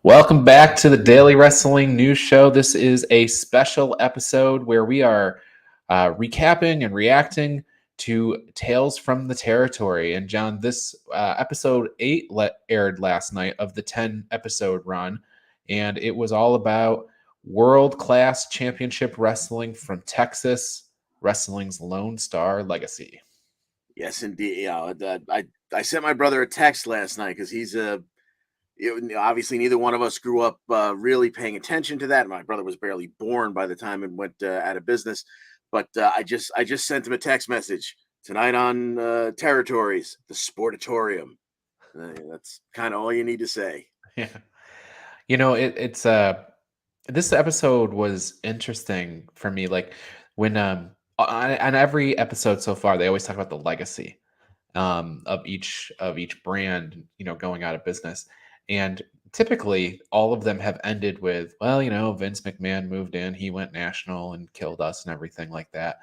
Welcome back to the Daily Wrestling News Show. This is a special episode where we are recapping and reacting to Tales from the Territory. And John, this episode 8 aired last night of the 10 episode run, and it was all about world class championship wrestling from Texas, wrestling's Lone Star legacy. Yes, indeed. I sent my brother a text last night because obviously neither one of us grew up really paying attention to that. My brother was barely born by the time it went out of business, but I just sent him a text message tonight on Territories, the Sportatorium. That's kind of all you need to say. Yeah. It's this episode was interesting for me. Like when on every episode so far, they always talk about the legacy of each brand, going out of business, and typically all of them have ended with, well, Vince McMahon moved in, he went national and killed us and everything like that.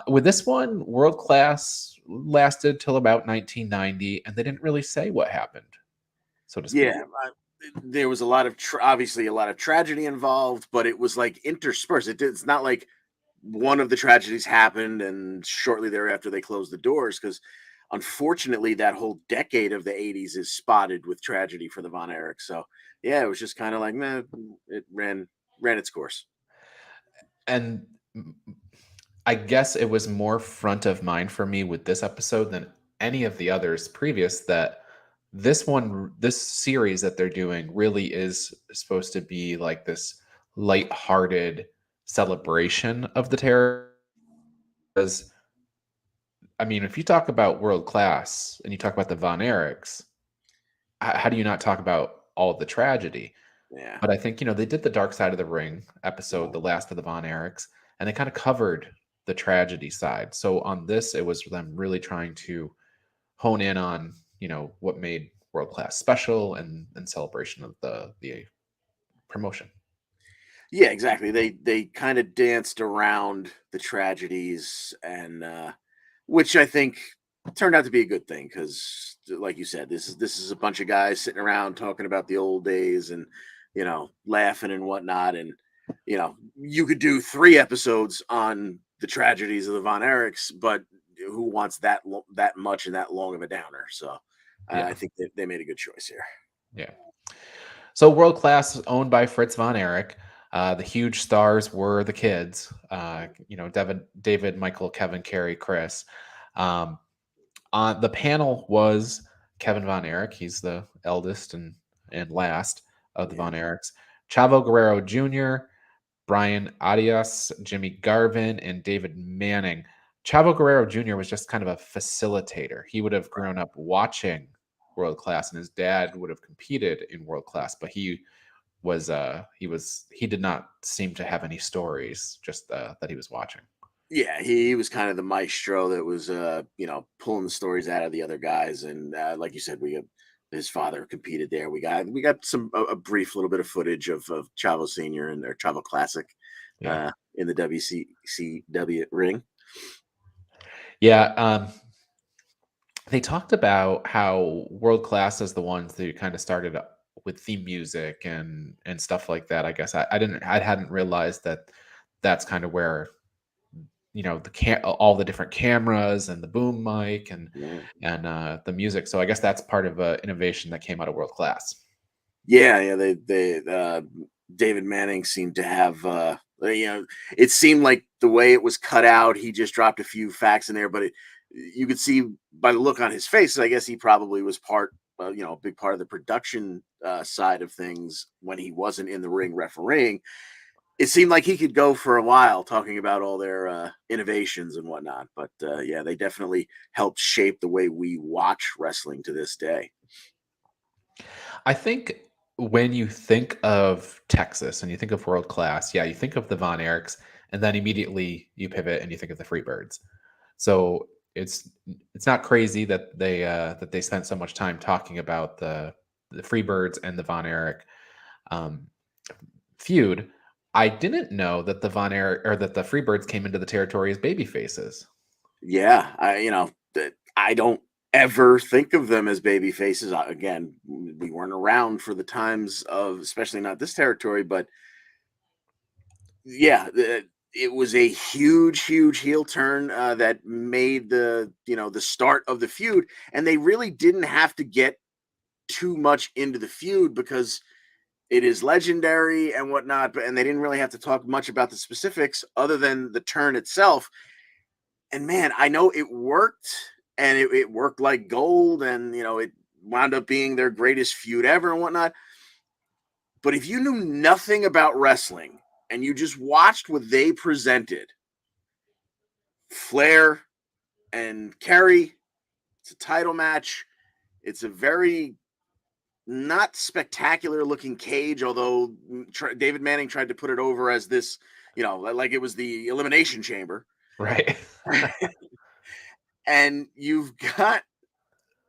With this one, World Class lasted till about 1990, and they didn't really say what happened, so to speak. Yeah, there was a lot of obviously a lot of tragedy involved, but it was like interspersed. It's not like one of the tragedies happened and shortly thereafter they closed the doors, because unfortunately that whole decade of the 80s is spotted with tragedy for the Von Erich. So yeah, it was just kind of like, man, it ran its course. And I guess it was more front of mind for me with this episode than any of the others previous, that this series that they're doing really is supposed to be like this lighthearted celebration of the terror. Because, I mean, if you talk about world class and you talk about the Von Erichs, how do you not talk about all of the tragedy? Yeah. But I think, they did the Dark Side of the Ring episode, the last of the Von Erichs, and they kind of covered the tragedy side. So on this, it was them really trying to hone in on, what made World Class special and celebration of the promotion. Yeah, exactly. They kind of danced around the tragedies, and which I think turned out to be a good thing, because like you said, this is a bunch of guys sitting around talking about the old days and laughing and whatnot. And you could do 3 episodes on the tragedies of the Von Erichs, but who wants that much and that long of a downer? So I Yeah. think they made a good choice here. Yeah. So World Class is owned by Fritz Von Erich. The huge stars were the kids, David, Michael, Kevin, Kerry, Chris. On the panel was Kevin Von Erich. He's the eldest and last of the Von Erichs. Chavo Guerrero Jr., Brian Arias, Jimmy Garvin, and David Manning. Chavo Guerrero Jr. was just kind of a facilitator. He would have grown up watching World Class, and his dad would have competed in World Class, but he did not seem to have any stories, just that he was watching. Yeah, he was kind of the maestro that was, pulling the stories out of the other guys. And like you said, his father competed there. We got a brief little bit of footage of Chavo Senior and their Chavo Classic Yeah. in the WCCW ring. Yeah. They talked about how World Class is the ones that kind of started with theme music and stuff like that. I guess I hadn't realized that that's kind of where all the different cameras and the boom mic and the music. So I guess that's part of an innovation that came out of World Class. Yeah. They David Manning seemed to have, it seemed like the way it was cut out, he just dropped a few facts in there, but you could see by the look on his face, I guess he probably was a big part of the production side of things when he wasn't in the ring refereeing. It seemed like he could go for a while talking about all their innovations and whatnot. But yeah, they definitely helped shape the way we watch wrestling to this day. I think when you think of Texas and you think of World Class, yeah, you think of the Von Erichs, and then immediately you pivot and you think of the Freebirds. So it's not crazy that they spent so much time talking about the Freebirds and the Von Erich feud. I didn't know that the Von Erich or that the Freebirds came into the territory as baby faces. Yeah, I don't ever think of them as baby faces. Again, we weren't around for the times of, especially not this territory, but yeah, it was a huge, huge heel turn that made the start of the feud, and they really didn't have to get too much into the feud because it is legendary and whatnot, but and they didn't really have to talk much about the specifics other than the turn itself. And man, I know it worked, and it worked like gold, and it wound up being their greatest feud ever and whatnot. But if you knew nothing about wrestling and you just watched what they presented, Flair and Kerry, it's a title match. It's a very not spectacular looking cage, although David Manning tried to put it over as this, like it was the Elimination Chamber. Right. And you've got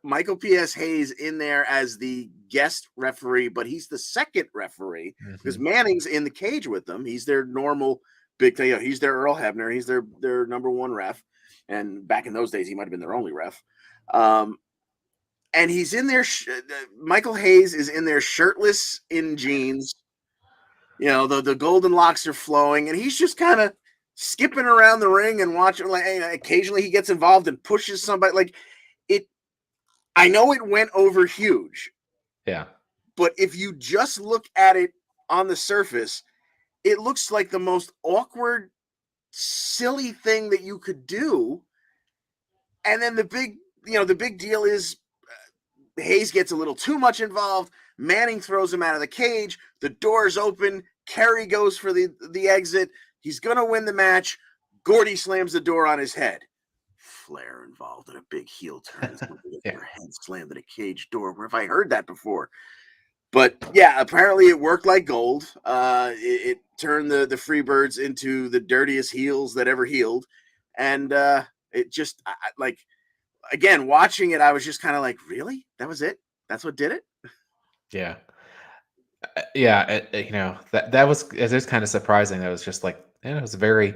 Michael P.S. Hayes in there as the guest referee, but he's the second referee because Manning's in the cage with them. He's their normal big thing. He's their Earl Hebner. He's their number one ref. And back in those days, he might have been their only ref. And he's in there. Michael Hayes is in there shirtless in jeans. The golden locks are flowing, and he's just kind of skipping around the ring and watching. Like, occasionally he gets involved and pushes somebody. Like it. I know it went over huge. Yeah. But if you just look at it on the surface, it looks like the most awkward, silly thing that you could do. And then the big deal is Hayes gets a little too much involved. Manning throws him out of the cage. The door's open. Kerry goes for the exit. He's going to win the match. Gordy slams the door on his head. Flair involved in a big heel turn. Yeah. Your head slammed in a cage door. Where have I heard that before? But yeah, apparently it worked like gold. It turned the Freebirds into the dirtiest heels that ever healed. And it just, like, again, watching it, I was just kind of like, really? That was it? That's what did it? Yeah. Yeah. That was, it is kind of surprising. It was just like, it was very,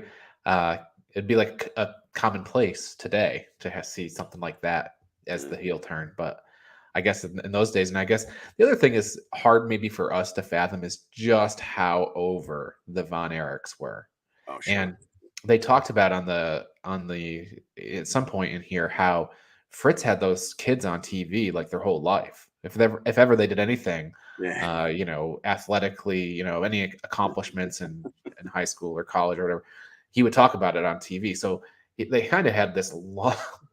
it'd be like a commonplace today to see something like that as the heel turn. But I guess in those days, and I guess the other thing is hard maybe for us to fathom is just how over the Von Erichs were. Oh, sure. And they talked about on the at some point in here how Fritz had those kids on TV like their whole life. If ever they did anything, athletically, any accomplishments in high school or college or whatever, he would talk about it on TV. So they kind of had this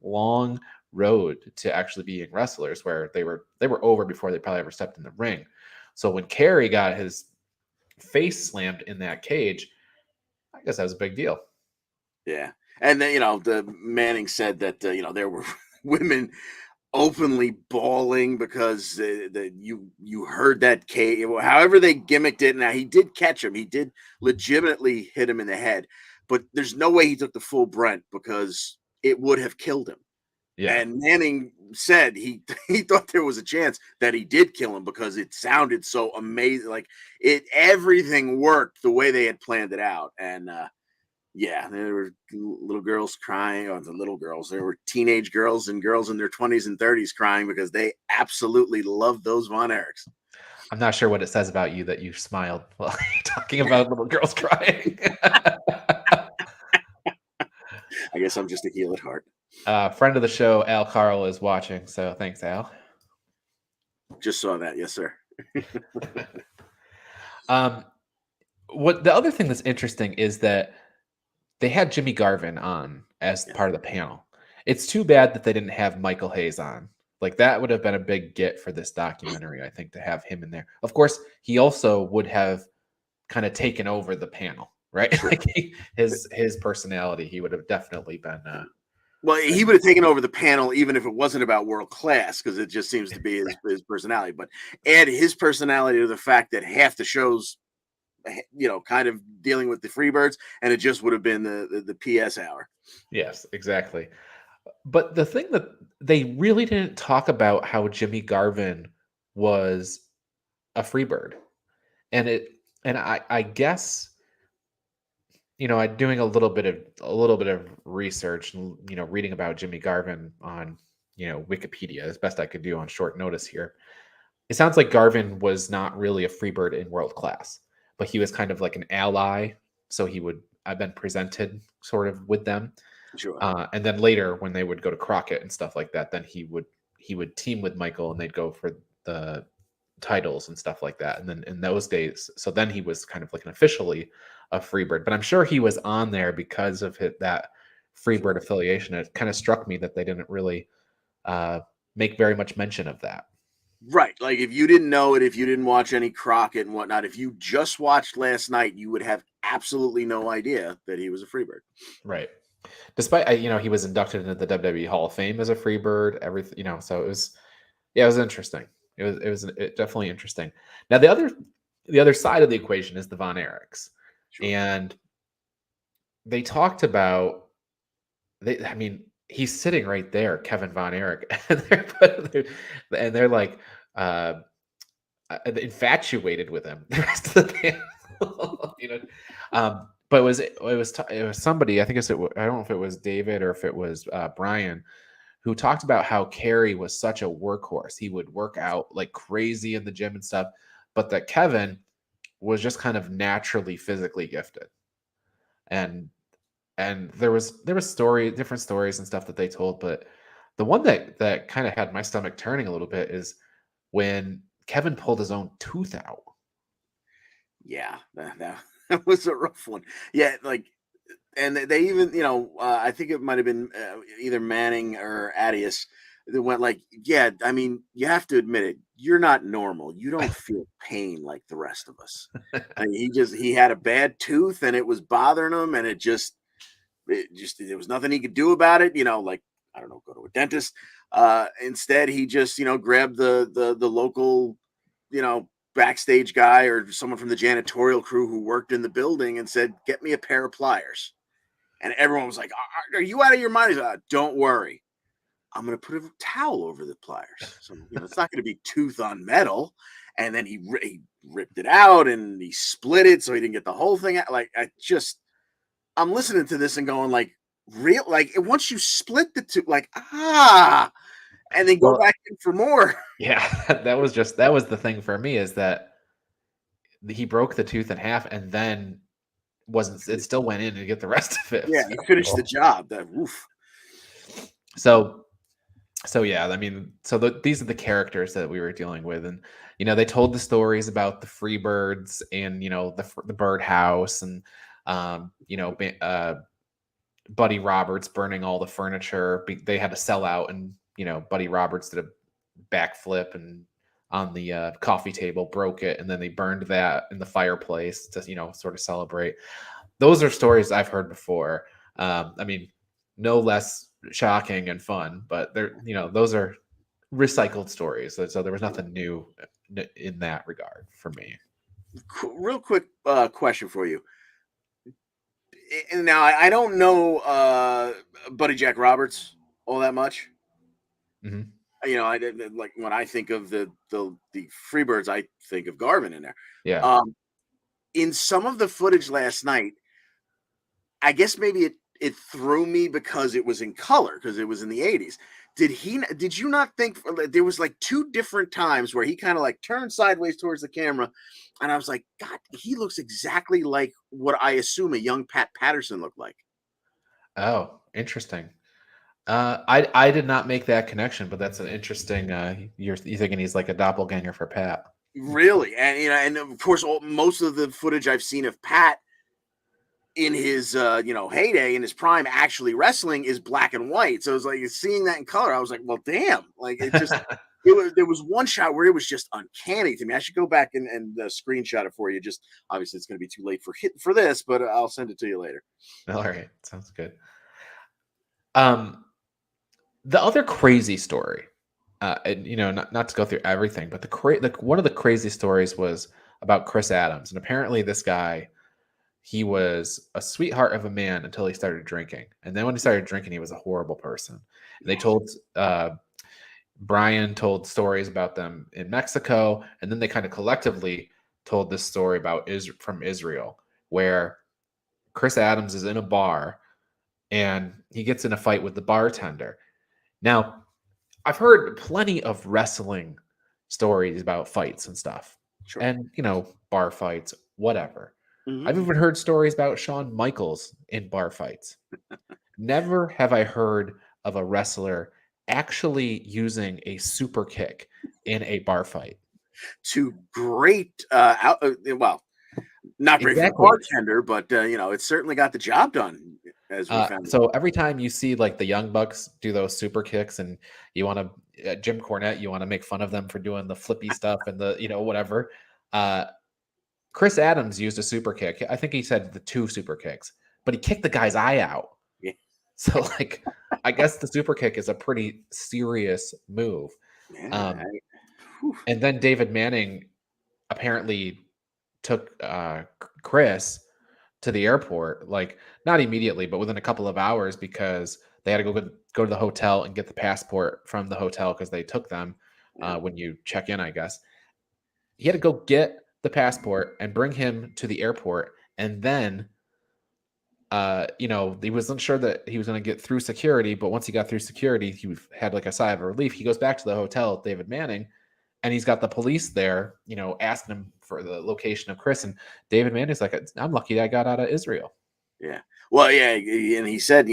long road to actually being wrestlers where they were over before they probably ever stepped in the ring. So when Kerry got his face slammed in that cage, I guess that was a big deal. Yeah. And then, the Manning said that, there were women openly bawling because you heard that cage, however they gimmicked it. Now, he did catch him. He did legitimately hit him in the head, but there's no way he took the full Brent because it would have killed him. Yeah. And Manning said he thought there was a chance that he did kill him because it sounded so amazing. Like everything worked the way they had planned it out. And yeah, there were little girls crying. Or the little girls, there were teenage girls and girls in their 20s and 30s crying because they absolutely loved those Von Erichs. I'm not sure what it says about you that you smiled while talking about little girls crying. I guess I'm just a heel at heart. Friend of the show, Al Carl, is watching, so thanks, Al. Just saw that, yes, sir. What the other thing that's interesting is that they had Jimmy Garvin on as part of the panel. It's too bad that they didn't have Michael Hayes on. Like that would have been a big get for this documentary, I think, to have him in there. Of course, he also would have kind of taken over the panel, right? Sure. Like his personality, he would have definitely been. Well, he would have taken over the panel even if it wasn't about world class, because it just seems to be his personality. But add his personality to the fact that half the show's, kind of dealing with the Freebirds, and it just would have been the PS hour. Yes, exactly. But the thing that they really didn't talk about how Jimmy Garvin was a Freebird, and I guess, I'm doing a little bit of research and reading about Jimmy Garvin on Wikipedia as best I could do on short notice here. it sounds like Garvin was not really a freebird in world class, but he was kind of like an ally. So he would have been presented sort of with them. Sure. And then later, when they would go to Crockett and stuff like that, then he would team with Michael, and they'd go for the titles and stuff like that. And then in those days, so then he was kind of like an officially a Freebird. But I'm sure he was on there because of that Freebird affiliation. It kind of struck me that they didn't really uh, make very much mention of that. Right. Like if you didn't know it, if you didn't watch any Crockett and whatnot, if you just watched last night, you would have absolutely no idea that he was a Freebird. Right. Despite he was inducted into the WWE Hall of Fame as a Freebird. Everything, so it was, yeah, it was interesting. It definitely interesting. Now the other side of the equation is the Von Erichs, Sure. and they talked about I mean, he's sitting right there, Kevin Von Erich, and they're like infatuated with him. The rest of the panel, but it was somebody. I think I don't know if it was David or if it was Brian, who talked about how Kerry was such a workhorse. He would work out like crazy in the gym and stuff, but that Kevin was just kind of naturally physically gifted. And there was different stories and stuff that they told, but the one that kind of had my stomach turning a little bit is when Kevin pulled his own tooth out. Yeah, that was a rough one. Yeah, like, and they even, I think it might have been either Manning or Adius that went like, yeah, I mean, you have to admit it, you're not normal. You don't feel pain like the rest of us. And he had a bad tooth and it was bothering him, and there was nothing he could do about it. Like, I don't know, go to a dentist. Instead, he just, grabbed the local, backstage guy or someone from the janitorial crew who worked in the building and said, "Get me a pair of pliers." And everyone was like, "Are you out of your mind?" He's like, "Don't worry, I'm going to put a towel over the pliers. So, it's not going to be tooth on metal." And then he ripped it out and he split it so he didn't get the whole thing out. Like, I'm listening to this and going like, real, like once you split the two, like, and then go back in for more. Yeah, that was the thing for me, is that he broke the tooth in half and then it still went in to get the rest of it. Yeah, he finished the job. That woof. So yeah, I mean, these are the characters that we were dealing with, and they told the stories about the Freebirds and the birdhouse and Buddy Roberts burning all the furniture. They had to sell out, and Buddy Roberts did a backflip and on the coffee table, broke it, and then they burned that in the fireplace to sort of celebrate. Those are stories I've heard before. I mean, no less shocking and fun, but those are recycled stories. So there was nothing new in that regard for me. Real quick question for you. Now, I don't know Buddy Jack Roberts all that much. Mm-hmm. I didn't, like, when I think of the Freebirds, I think of Garvin in there. Yeah. In some of the footage last night, I guess maybe it threw me because it was in color, because it was in the 80s. Did you not think there was like two different times where he kind of like turned sideways towards the camera, and I was like, God, he looks exactly like what I assume a young Pat Patterson looked like. Oh, interesting. I did not make that connection, but that's an interesting. You're thinking he's like a doppelganger for Pat. Really, and of course, most of the footage I've seen of Pat in his heyday, in his prime, actually wrestling, is black and white. So it's like seeing that in color, I was like, well, damn, like it just there was one shot where it was just uncanny to me. I should go back and screenshot it for you. Just obviously it's going to be too late for this, but I'll send it to you later. All right, sounds good. The other crazy story, and not to go through everything, but one of the crazy stories was about Chris Adams, and apparently this guy, he was a sweetheart of a man until he started drinking, and then when he started drinking, he was a horrible person. And they told Brian told stories about them in Mexico, and then they kind of collectively told this story about from Israel, where Chris Adams is in a bar and he gets in a fight with the bartender. Now, I've heard plenty of wrestling stories about fights and stuff. Sure. And, bar fights, whatever. I've Hmm. even heard stories about Shawn Michaels in bar fights. Never have I heard of a wrestler actually using a super kick in a bar fight. To great, well, not great for the Exactly. bartender, but it certainly got the job done, as we found So out. every time you see like the Young Bucks do those super kicks, and you want to Jim Cornette, you want to make fun of them for doing the flippy stuff and the whatever. Uh, Chris Adams used a super kick. I think he said the two super kicks, but he kicked the guy's eye out. Yeah, So like, I guess the super kick is a pretty serious move. yeah. Um, Whew. and then David Manning apparently took Chris to the airport, like not immediately, but within a couple of hours, because they had to go to the hotel and get the passport from the hotel because they took them Yeah, when you check in, I guess. He had to go get the passport and bring him to the airport, and then he wasn't sure that he was going to get through security, but once he got through security, he had like a sigh of relief. He goes back to the hotel with David Manning, and he's got the police there, asking him for the location of Chris. And David Manning's like, I'm lucky I got out of Israel. yeah. Well, yeah, and he said,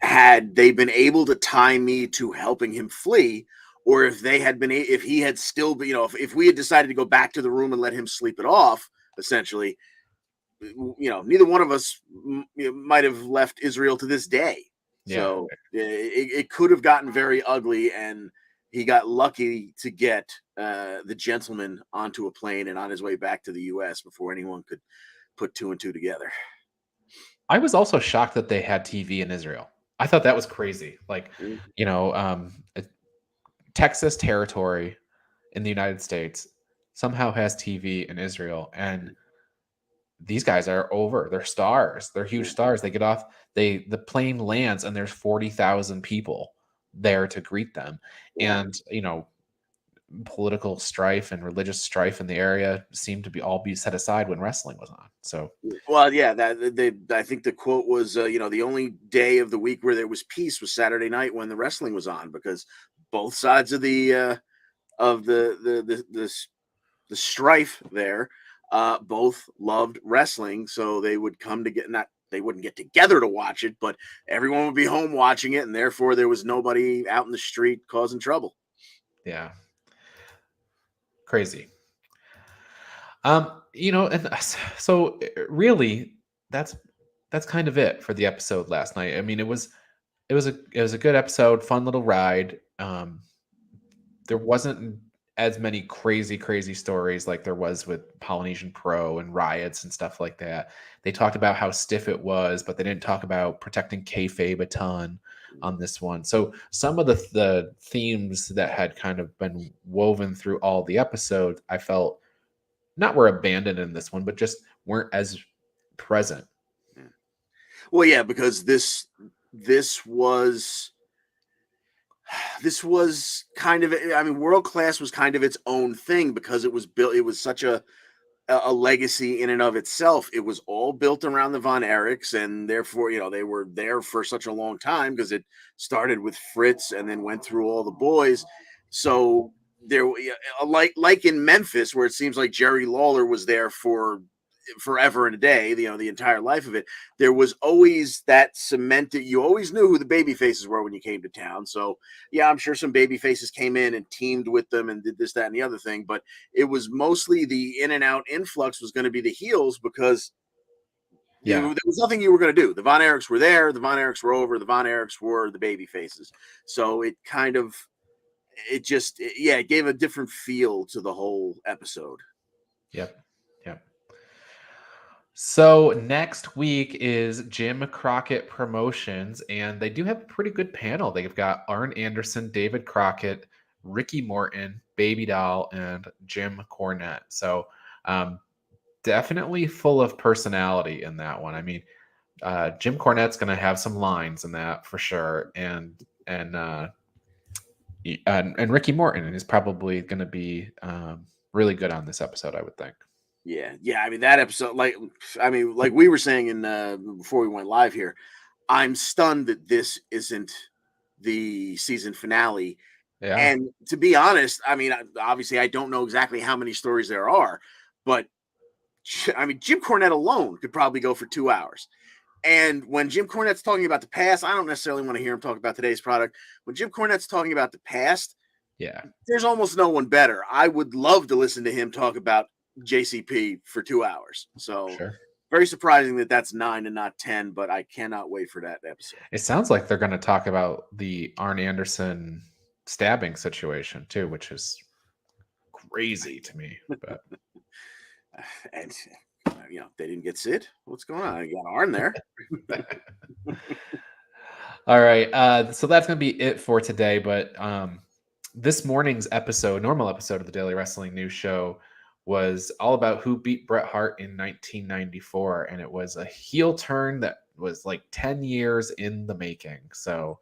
had they been able to tie me to helping him flee, or if they had been, if he had still been, if we had decided to go back to the room and let him sleep it off, essentially, neither one of us might have left Israel to this day. Yeah. So it could have gotten very ugly, and he got lucky to get the gentleman onto a plane and on his way back to the U.S. before anyone could put two and two together. I was also shocked that they had TV in Israel. I thought that was crazy. Like, Mm, Texas territory in the United States somehow has TV in Israel, and these guys are over. They're stars. They're huge yeah, stars. They get off. The plane lands, and there's 40,000 people there to greet them. yeah. And political strife and religious strife in the area seemed to be set aside when wrestling was on. So Well, yeah, I think the quote was, the only day of the week where there was peace was Saturday night when the wrestling was on, because both sides of the strife there, both loved wrestling, so they would come to get not they wouldn't get together to watch it, but everyone would be home watching it, and therefore there was nobody out in the street causing trouble. yeah, crazy. And so really, that's that's kind of it for the episode last night. I mean, it was a good episode, fun little ride. There wasn't as many crazy stories like there was with Polynesian Pro and riots and stuff like that. They talked about how stiff it was, but they didn't talk about protecting kayfabe a ton on this one. So some of the themes that had kind of been woven through all the episodes, I felt not were abandoned in this one, but just weren't as present. Yeah. Well, yeah, because this was this was kind of, I mean, world class was kind of its own thing because it was built. It was such a legacy in and of itself. It was all built around the Von Erichs, and therefore, they were there for such a long time because it started with Fritz and then went through all the boys. So there, like in Memphis, where it seems like Jerry Lawler was there for forever and a day, the entire life of it. There was always that cemented. You always knew who the baby faces were when you came to town. So yeah, I'm sure some baby faces came in and teamed with them and did this, that, and the other thing. But it was mostly the in and out influx was going to be the heels, because Yeah. there was nothing you were going to do. The Von Erichs were there. The Von Erichs were over. The Von Erichs were the baby faces. So it kind of, it gave a different feel to the whole episode. Yep. Yep. So next week is Jim Crockett Promotions, and they do have a pretty good panel. They've got Arn Anderson, David Crockett, Ricky Morton, Baby Doll, and Jim Cornette. So definitely full of personality in that one. I mean, Jim Cornette's going to have some lines in that for sure, and Ricky Morton is probably going to be really good on this episode, I would think. Yeah. I mean, that episode, like we were saying in before we went live here, I'm stunned that this isn't the season finale, Yeah. And to be honest, I mean, obviously, I don't know exactly how many stories there are, but I mean, Jim Cornette alone could probably go for 2 hours. And when Jim Cornette's talking about the past, I don't necessarily want to hear him talk about today's product. When Jim Cornette's talking about the past, Yeah. there's almost no one better. I would love to listen to him talk about JCP for 2 hours. So Sure. very surprising that that's 9 and not 10, but I cannot wait for that episode. It sounds like they're going to talk about the Arn Anderson stabbing situation too, which is crazy to me. But And they didn't get Sid. What's going on? I got Arn there. all right, so that's going to be it for today. But this morning's episode, normal episode of the Daily Wrestling News Show, was all about who beat Bret Hart in 1994, and it was a heel turn that was like 10 years in the making. So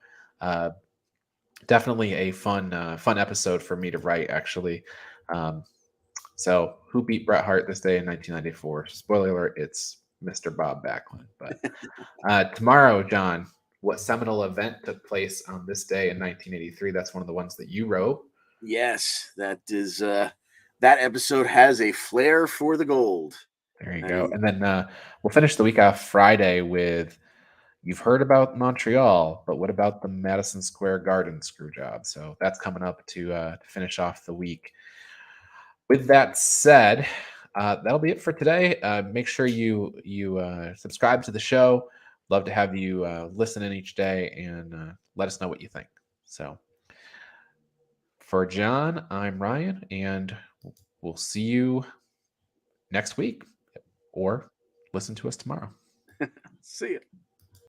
definitely a fun episode for me to write, actually. So who beat Bret Hart this day in 1994? Spoiler alert, it's Mr. Bob Backlund. But tomorrow, John, what seminal event took place on this day in 1983? That's one of the ones that you wrote. Yes, that is that episode has a flair for the gold. There you go. And then we'll finish the week off Friday with, you've heard about Montreal, but what about the Madison Square Garden screw job? So that's coming up to finish off the week. With that said, that'll be it for today. Make sure you subscribe to the show. Love to have you listen in each day and let us know what you think. So for John, I'm Ryan, and we'll see you next week, or listen to us tomorrow. See ya.